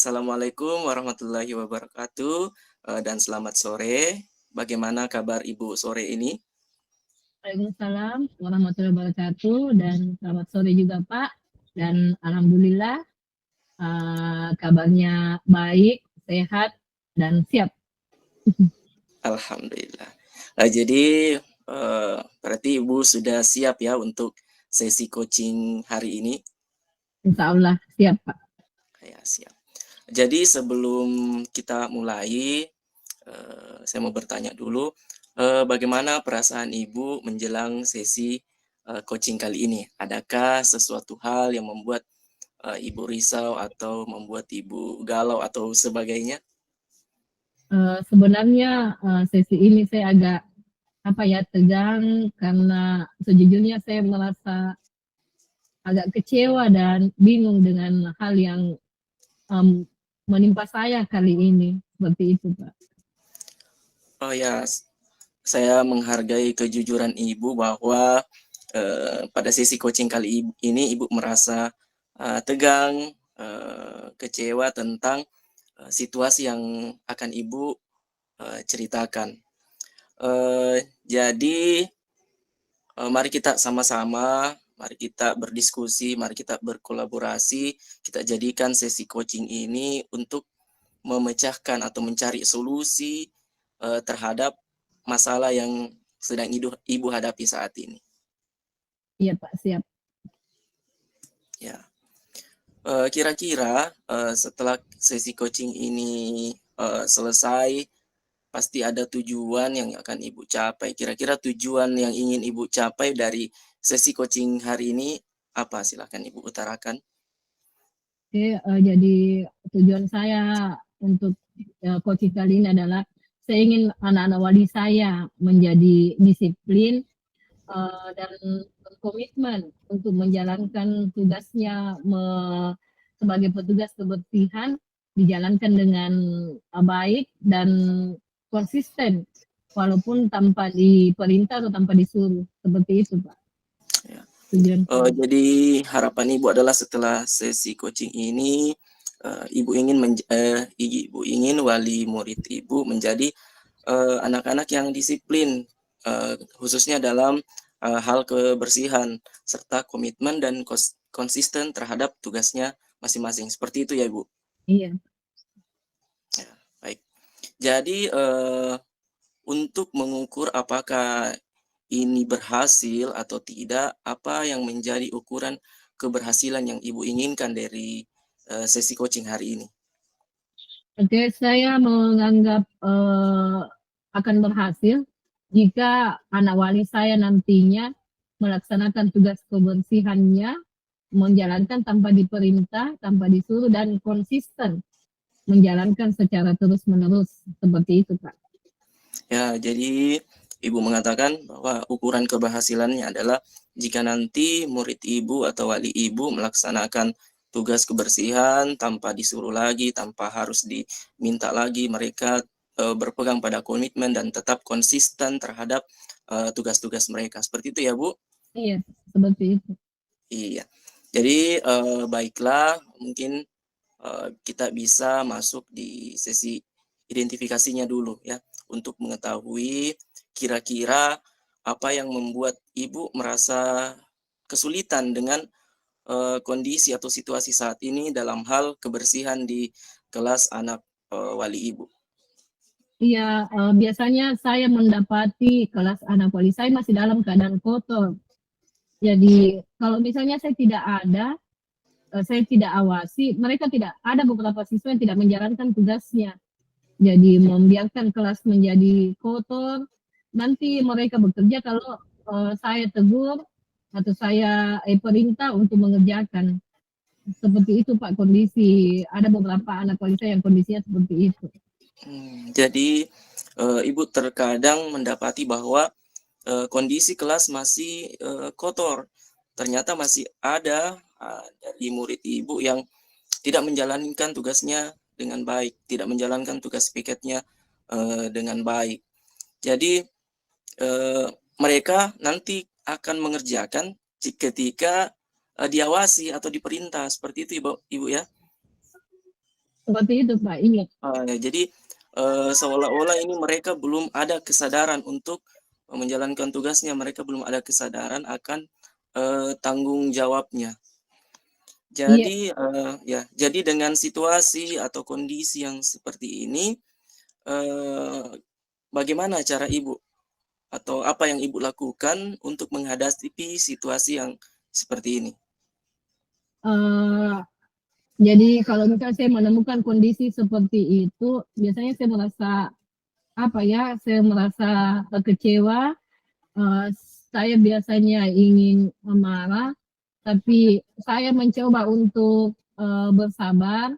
Assalamualaikum warahmatullahi wabarakatuh, dan selamat sore. Bagaimana kabar Ibu sore ini? Waalaikumsalam warahmatullahi wabarakatuh dan selamat sore juga Pak. Dan alhamdulillah kabarnya baik, sehat dan siap. Alhamdulillah. Jadi, berarti Ibu sudah siap ya untuk sesi coaching hari ini? Insya Allah siap Pak. Ya, siap. Jadi sebelum kita mulai, saya mau bertanya dulu, bagaimana perasaan Ibu menjelang sesi, coaching kali ini? Adakah sesuatu hal yang membuat, Ibu risau atau membuat Ibu galau atau sebagainya? Sebenarnya sesi ini saya agak tegang karena sejujurnya saya merasa agak kecewa dan bingung dengan hal yang em, menimpa saya kali ini. Seperti itu Pak. Oh ya, saya menghargai kejujuran Ibu bahwa, pada sesi coaching kali ini Ibu merasa, tegang, kecewa tentang, situasi yang akan Ibu, ceritakan. Jadi, mari kita sama-sama, mari kita berdiskusi, mari kita berkolaborasi, kita jadikan sesi coaching ini untuk memecahkan atau mencari solusi, terhadap masalah yang sedang Ibu hadapi saat ini. Iya Pak, siap. Ya, kira-kira, setelah sesi coaching ini, selesai, pasti ada tujuan yang akan Ibu capai. Kira-kira tujuan yang ingin Ibu capai dari sesi coaching hari ini apa? Silakan Ibu utarakan. Oke, jadi tujuan saya untuk coaching kali ini adalah saya ingin anak-anak wali saya menjadi disiplin dan berkomitmen untuk menjalankan tugasnya sebagai petugas kebersihan, dijalankan dengan baik dan konsisten walaupun tanpa diperintah atau tanpa disuruh. Seperti itu Pak. Ya. Tujuan saya. Jadi harapan Ibu adalah setelah sesi coaching ini, Ibu ingin wali murid Ibu menjadi, anak-anak yang disiplin, khususnya dalam, hal kebersihan serta komitmen dan konsisten terhadap tugasnya masing-masing. Seperti itu ya, Ibu? Iya. Ya, baik. Jadi, untuk mengukur apakah ini berhasil atau tidak, apa yang menjadi ukuran keberhasilan yang Ibu inginkan dari, sesi coaching hari ini? Oke, saya menganggap akan berhasil jika anak wali saya nantinya melaksanakan tugas kebersihannya, menjalankan tanpa diperintah, tanpa disuruh, dan konsisten menjalankan secara terus-menerus. Seperti itu, Pak. Ya, jadi Ibu mengatakan bahwa ukuran keberhasilannya adalah jika nanti murid Ibu atau wali Ibu melaksanakan tugas kebersihan tanpa disuruh lagi, tanpa harus diminta lagi, mereka, berpegang pada komitmen dan tetap konsisten terhadap, tugas-tugas mereka. Seperti itu ya, Bu? Iya, seperti itu. Iya. Jadi, baiklah, mungkin, kita bisa masuk di sesi identifikasinya dulu ya, untuk mengetahui kira-kira apa yang membuat Ibu merasa kesulitan dengan, kondisi atau situasi saat ini dalam hal kebersihan di kelas anak, wali Ibu. Iya, biasanya saya mendapati kelas anak wali saya masih dalam keadaan kotor. Jadi kalau misalnya saya tidak awasi, mereka tidak ada beberapa siswa yang tidak menjalankan tugasnya. Jadi membiarkan kelas menjadi kotor, nanti mereka bekerja kalau saya tegur atau saya perintah untuk mengerjakan. Seperti itu Pak kondisi. Ada beberapa anak wali saya yang kondisinya seperti itu. Jadi, Ibu terkadang mendapati bahwa, kondisi kelas masih, kotor. Ternyata masih ada, dari murid Ibu yang tidak menjalankan tugasnya dengan baik, tidak menjalankan tugas piketnya, dengan baik. Jadi, mereka nanti akan mengerjakan ketika, diawasi atau diperintah, seperti itu Ibu ya? Seperti itu Pak, ingat. Ya, jadi seolah-olah ini mereka belum ada kesadaran untuk menjalankan tugasnya, mereka belum ada kesadaran akan tanggung jawabnya. Iya, Jadi ya, jadi dengan situasi atau kondisi yang seperti ini, eee, bagaimana cara Ibu atau apa yang Ibu lakukan untuk menghadapi situasi yang seperti ini? eee, jadi kalau misalnya saya menemukan kondisi seperti itu, biasanya saya merasa, apa ya, saya merasa kecewa, eee, saya biasanya ingin marah, tapi saya mencoba untuk, bersabar.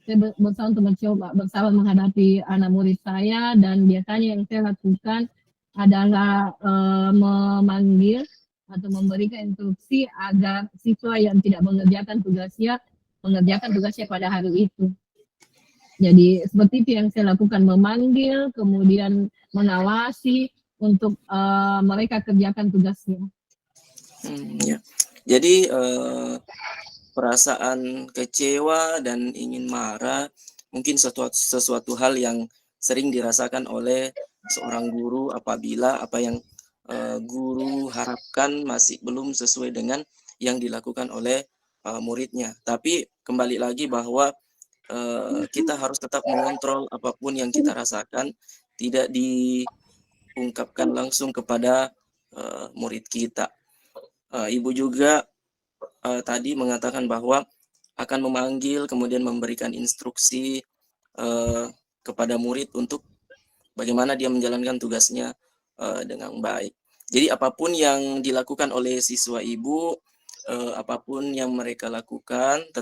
Saya berusaha untuk mencoba bersabar menghadapi anak murid saya, dan biasanya yang saya lakukan adalah memanggil atau memberikan instruksi agar siswa yang tidak mengerjakan tugasnya pada hari itu. Jadi seperti itu yang saya lakukan, memanggil, kemudian mengawasi untuk mereka kerjakan tugasnya. Ya. Jadi perasaan kecewa dan ingin marah mungkin sesuatu hal yang sering dirasakan oleh seorang guru apabila apa yang guru harapkan masih belum sesuai dengan yang dilakukan oleh muridnya. Tapi kembali lagi bahwa kita harus tetap mengontrol apapun yang kita rasakan, tidak diungkapkan langsung kepada murid kita. Ibu juga tadi mengatakan bahwa akan memanggil kemudian memberikan instruksi kepada murid untuk bagaimana dia menjalankan tugasnya dengan baik. Jadi apapun yang dilakukan oleh siswa Ibu, apapun yang mereka lakukan,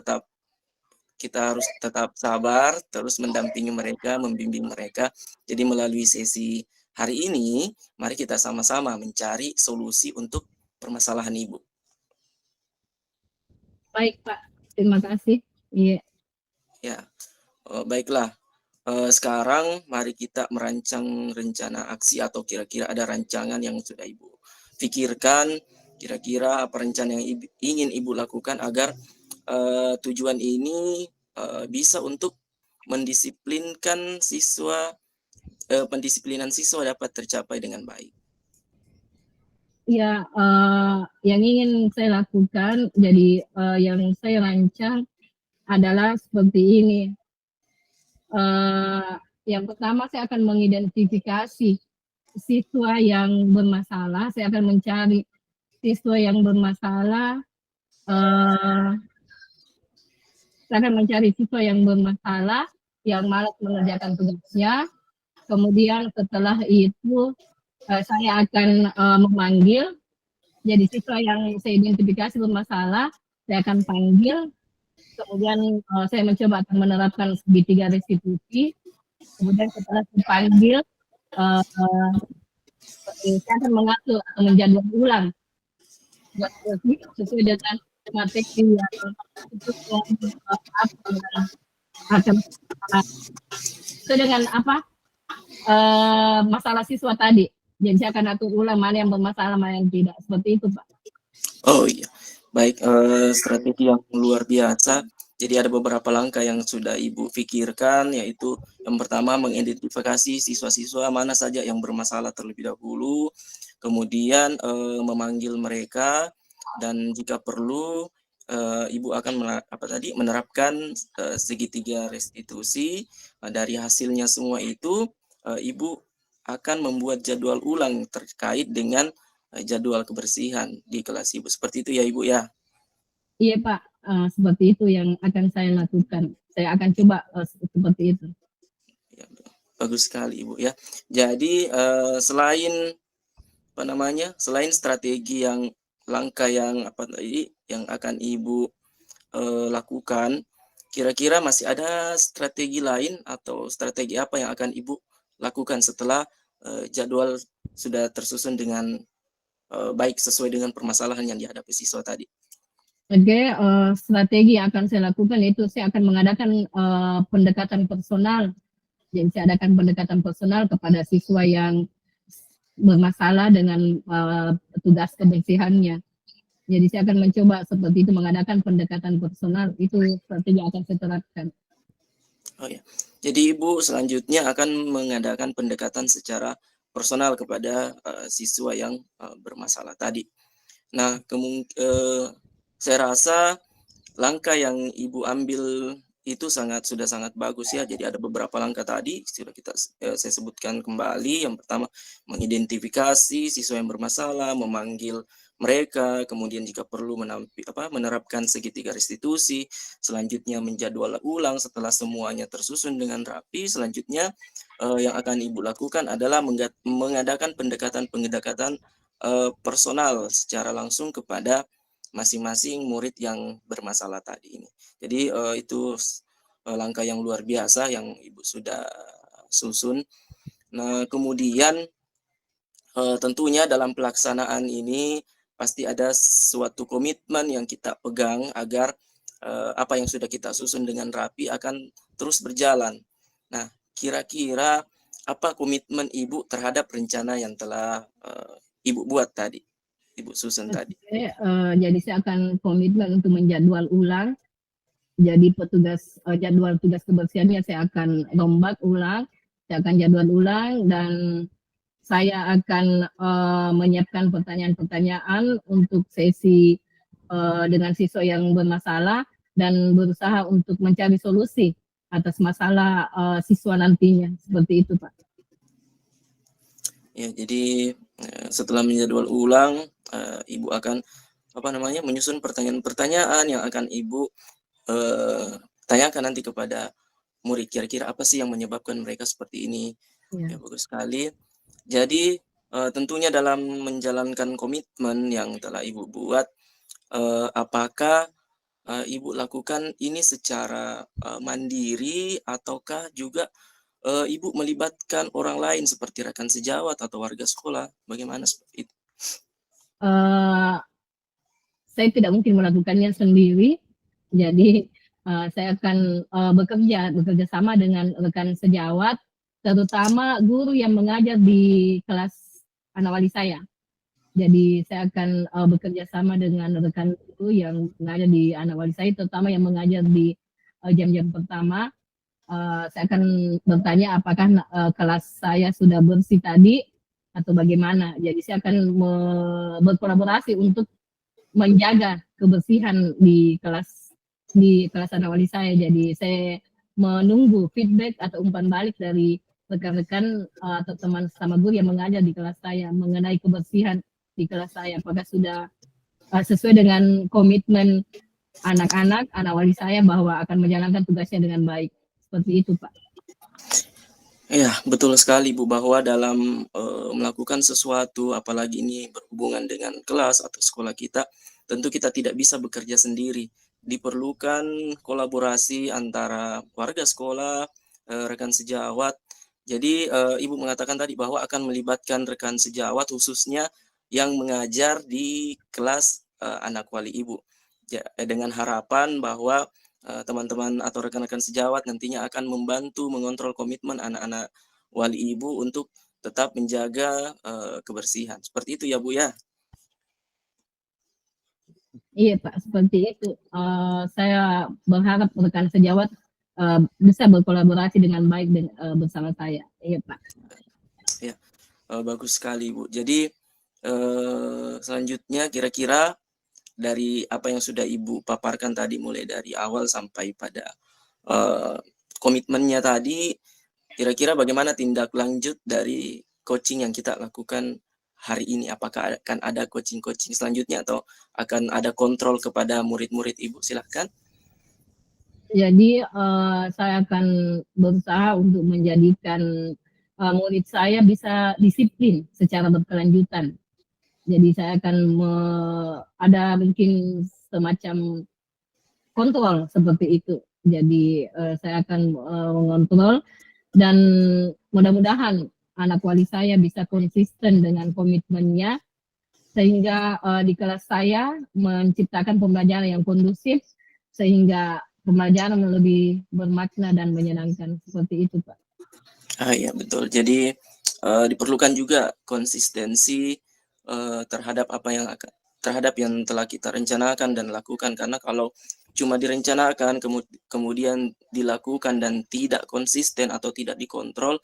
kita harus tetap sabar, terus mendampingi mereka, membimbing mereka. Jadi melalui sesi hari ini, mari kita sama-sama mencari solusi untuk permasalahan Ibu. Baik Pak, terima kasih. Iya. Ya, baiklah. Sekarang mari kita merancang rencana aksi atau kira-kira ada rancangan yang sudah Ibu pikirkan, kira-kira apa rencana yang ingin Ibu lakukan agar tujuan ini bisa untuk mendisiplinkan siswa, pendisiplinan siswa dapat tercapai dengan baik. Ya, yang ingin saya lakukan, jadi yang saya rancang adalah seperti ini. Yang pertama saya akan mengidentifikasi siswa yang bermasalah. Saya akan mencari siswa yang bermasalah. Saya akan mencari siswa yang bermasalah, yang malas mengerjakan tugasnya. Kemudian setelah itu saya akan memanggil. Jadi siswa yang saya identifikasi bermasalah, saya akan panggil. Kemudian saya mencoba akan menerapkan segitiga restitusi. Kemudian setelah dipanggil, saya akan mengatur atau menjadwal ulang sesuai dengan materi yang akan sesuai dengan apa masalah siswa tadi. Jadi saya akan atur ulang mana yang bermasalah, mana yang tidak. Seperti itu Pak. Oh iya, baik, strategi yang luar biasa. Jadi ada beberapa langkah yang sudah Ibu pikirkan, yaitu yang pertama mengidentifikasi siswa-siswa mana saja yang bermasalah terlebih dahulu, kemudian memanggil mereka, dan jika perlu Ibu akan menerapkan segitiga restitusi. Dari hasilnya semua itu Ibu akan membuat jadwal ulang terkait dengan jadwal kebersihan di kelas Ibu. Seperti itu ya Ibu ya? Iya Pak, seperti itu yang akan saya lakukan. Saya akan coba seperti itu. Ya, bagus sekali Ibu ya. Jadi selain selain strategi yang langkah yang yang akan Ibu lakukan, kira-kira masih ada strategi lain atau strategi apa yang akan Ibu lakukan setelah jadwal sudah tersusun dengan baik sesuai dengan permasalahan yang dihadapi siswa tadi? Oke, strategi yang akan saya lakukan itu saya akan mengadakan pendekatan personal. Jadi saya adakan pendekatan personal kepada siswa yang bermasalah dengan tugas kebersihannya. Jadi saya akan mencoba seperti itu, mengadakan pendekatan personal. Itu strategi yang akan saya terapkan. Oh ya. Jadi Ibu selanjutnya akan mengadakan pendekatan secara personal kepada siswa yang bermasalah tadi. Nah, saya rasa langkah yang Ibu ambil itu sudah sangat bagus ya. Jadi ada beberapa langkah tadi sudah saya sebutkan kembali. Yang pertama, mengidentifikasi siswa yang bermasalah, memanggil mereka, kemudian jika perlu menerapkan segitiga restitusi, selanjutnya menjadwal ulang setelah semuanya tersusun dengan rapi. Selanjutnya yang akan Ibu lakukan adalah mengadakan pendekatan personal secara langsung kepada masing-masing murid yang bermasalah tadi ini. Jadi itu langkah yang luar biasa yang Ibu sudah susun. Nah, kemudian tentunya dalam pelaksanaan ini pasti ada suatu komitmen yang kita pegang agar apa yang sudah kita susun dengan rapi akan terus berjalan. Nah, kira-kira apa komitmen Ibu terhadap rencana yang telah Ibu buat tadi, Ibu susun tadi? Jadi saya akan komitmen untuk menjadwal ulang. Jadi jadwal tugas kebersihannya saya akan rombak ulang, saya akan jadwal ulang, dan saya akan menyiapkan pertanyaan-pertanyaan untuk sesi dengan siswa yang bermasalah dan berusaha untuk mencari solusi atas masalah siswa nantinya. Seperti itu, Pak. Ya, jadi setelah menjadwal ulang, Ibu akan menyusun pertanyaan-pertanyaan yang akan Ibu tanyakan nanti kepada murid. Kira-kira apa sih yang menyebabkan mereka seperti ini? Ya, bagus sekali. Jadi tentunya dalam menjalankan komitmen yang telah Ibu buat, apakah Ibu lakukan ini secara mandiri ataukah juga Ibu melibatkan orang lain seperti rekan sejawat atau warga sekolah? Bagaimana seperti itu? Saya tidak mungkin melakukannya sendiri, jadi saya akan bekerja sama dengan rekan sejawat, terutama guru yang mengajar di kelas anak wali saya. Jadi saya akan bekerja sama dengan rekan guru yang mengajar di anak wali saya, terutama yang mengajar di jam-jam pertama. Saya akan bertanya apakah kelas saya sudah bersih tadi atau bagaimana. Jadi saya akan berkolaborasi untuk menjaga kebersihan di kelas anak wali saya. Jadi saya menunggu feedback atau umpan balik dari rekan-rekan atau teman sama guru yang mengajar di kelas saya mengenai kebersihan di kelas saya, apakah sudah sesuai dengan komitmen anak-anak anak wali saya bahwa akan menjalankan tugasnya dengan baik. Seperti itu, Pak. Ya, betul sekali Bu, bahwa dalam melakukan sesuatu, apalagi ini berhubungan dengan kelas atau sekolah kita, tentu kita tidak bisa bekerja sendiri. Diperlukan kolaborasi antara warga sekolah, rekan sejawat. Jadi Ibu mengatakan tadi bahwa akan melibatkan rekan sejawat khususnya yang mengajar di kelas anak wali Ibu. Dengan harapan bahwa teman-teman atau rekan-rekan sejawat nantinya akan membantu mengontrol komitmen anak-anak wali Ibu untuk tetap menjaga kebersihan. Seperti itu ya Bu ya? Iya Pak, seperti itu. Saya berharap rekan sejawat bisa berkolaborasi dengan baik bersama saya. Iya Pak. Ya, bagus sekali Bu. Jadi selanjutnya kira-kira dari apa yang sudah Ibu paparkan tadi, mulai dari awal sampai pada komitmennya tadi, kira-kira bagaimana tindak lanjut dari coaching yang kita lakukan hari ini? Apakah akan ada coaching-coaching selanjutnya atau akan ada kontrol kepada murid-murid Ibu? Silahkan. Jadi saya akan berusaha untuk menjadikan murid saya bisa disiplin secara berkelanjutan. Jadi saya akan ada mungkin semacam kontrol seperti itu. Jadi saya akan mengontrol, dan mudah-mudahan anak wali saya bisa konsisten dengan komitmennya sehingga di kelas saya menciptakan pembelajaran yang kondusif sehingga pembelajaran lebih bermakna dan menyenangkan. Seperti itu, Pak. Ya betul. Jadi diperlukan juga konsistensi terhadap apa yang terhadap yang telah kita rencanakan dan lakukan, karena kalau cuma direncanakan kemudian dilakukan dan tidak konsisten atau tidak dikontrol,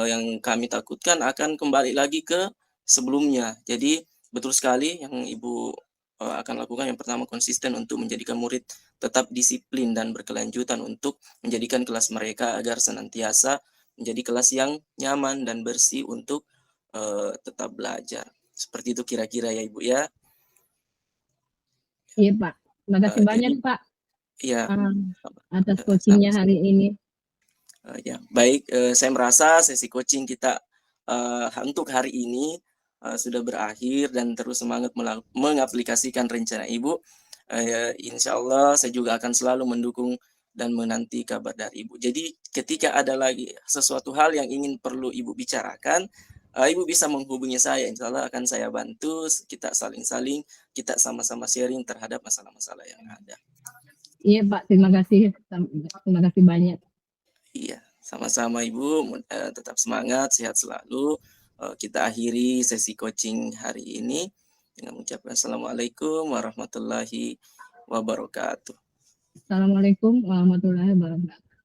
yang kami takutkan akan kembali lagi ke sebelumnya. Jadi betul sekali yang Ibu akan lakukan, yang pertama konsisten untuk menjadikan murid tetap disiplin dan berkelanjutan untuk menjadikan kelas mereka agar senantiasa menjadi kelas yang nyaman dan bersih untuk tetap belajar. Seperti itu kira-kira ya Ibu ya. Iya Pak, terima kasih banyak Jadi Pak ya, atas sama. coachingnya hari ini. Ya, baik, saya merasa sesi coaching kita untuk hari ini sudah berakhir dan terus semangat mengaplikasikan rencana Ibu. Insya Allah saya juga akan selalu mendukung dan menanti kabar dari Ibu. Jadi ketika ada lagi sesuatu hal yang ingin perlu Ibu bicarakan, Ibu bisa menghubungi saya. Insya Allah akan saya bantu. Kita saling-saling, kita sama-sama sharing terhadap masalah-masalah yang ada. Iya Pak, terima kasih banyak. Iya, sama-sama Ibu, tetap semangat, sehat selalu. Kita akhiri sesi coaching hari ini dengan mengucapkan Assalamualaikum warahmatullahi wabarakatuh. Assalamualaikum warahmatullahi wabarakatuh.